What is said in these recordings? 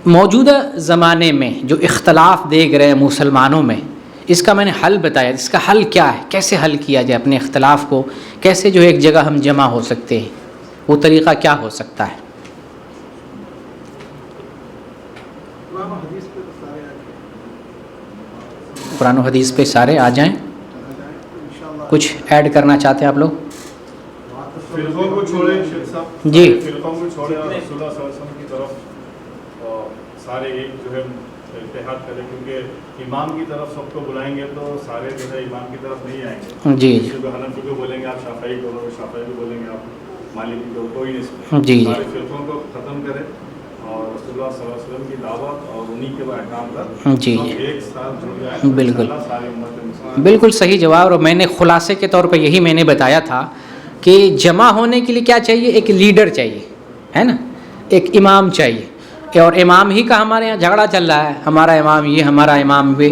موجودہ زمانے میں جو اختلاف دیکھ رہے ہیں مسلمانوں میں، اس کا میں نے حل بتایا، اس کا حل کیا ہے، کیسے حل کیا جائے اپنے اختلاف کو، کیسے جو ایک جگہ ہم جمع ہو سکتے ہیں، وہ طریقہ کیا ہو سکتا ہے؟ قرآن و حدیث پہ سارے آ جائیں. کچھ ایڈ کرنا چاہتے ہیں آپ لوگ؟ فرقوں کو چھوڑیں شیخ صاحب، جی فرقوں کو چھوڑیں اور رسول اللہ صلی اللہ علیہ وسلم کی طرف سارے ایک جو ہے اتحاد کریں، کیونکہ امام کی طرف سب کو بلائیں گے تو سارے جو ہے امام کی طرف نہیں آئیں گے. جی کسی کو حنفی کو بولیں گے آپ شافعی کو، شافعی کو بولیں گے آپ مالکی کو، کوئی نہیں سکتا. جی جی سارے فرقوں کو ختم کریں اور رسول اللہ صلی اللہ علیہ وسلم کی دعوت اور انہی کے احکام پر جی سب ایک ساتھ جڑ جائیں. بالکل ساری امت مسلمان بالکل صحیح جواب. اور میں نے خلاصے کے طور پہ یہی میں نے بتایا تھا کہ جمع ہونے کے لیے کیا چاہیے، ایک لیڈر چاہیے، ہے نا، ایک امام چاہیے. اور امام ہی کا ہمارے یہاں جھگڑا چل رہا ہے، ہمارا امام یہ، ہمارا امام وہ.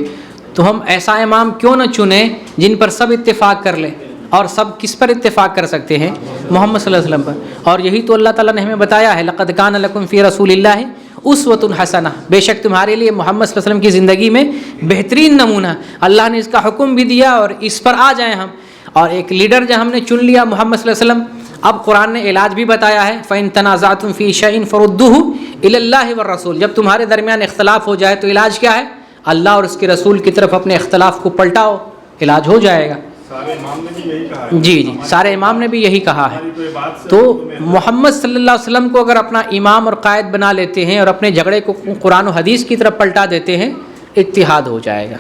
تو ہم ایسا امام کیوں نہ چنیں جن پر سب اتفاق کر لیں. اور سب کس پر اتفاق کر سکتے ہیں؟ محمد صلی اللہ علیہ وسلم پر. اور یہی تو اللہ تعالیٰ نے ہمیں بتایا ہے، لقد کان لکم فی رسول اللہ اسوۃ حسنہ، بے شک تمہارے لیے محمد صلی اللہ علیہ وسلم کی زندگی میں بہترین نمونہ. اللہ نے اس کا حکم بھی دیا اور اس پر آ جائیں ہم. اور ایک لیڈر جو ہم نے چن لیا محمد صلی اللہ علیہ وسلم. اب قرآن نے علاج بھی بتایا ہے، فَإِن تَنَازَعْتُمْ فِي شَيْءٍ فَرُدُّوهُ إِلَى اللَّهِ وَالرَّسُولِ. جب تمہارے درمیان اختلاف ہو جائے تو علاج کیا ہے؟ اللہ اور اس کے رسول کی طرف اپنے اختلاف کو پلٹاؤ، علاج ہو جائے گا. سارے امام نے بھی یہی کہا ہے. جی جی سارے امام نے بھی یہی کہا ہے. تو محمد صلی اللہ علیہ وسلم کو اگر اپنا امام اور قائد بنا لیتے ہیں اور اپنے جھگڑے کو قرآن و حدیث کی طرف پلٹا دیتے ہیں، اتحاد ہو جائے گا.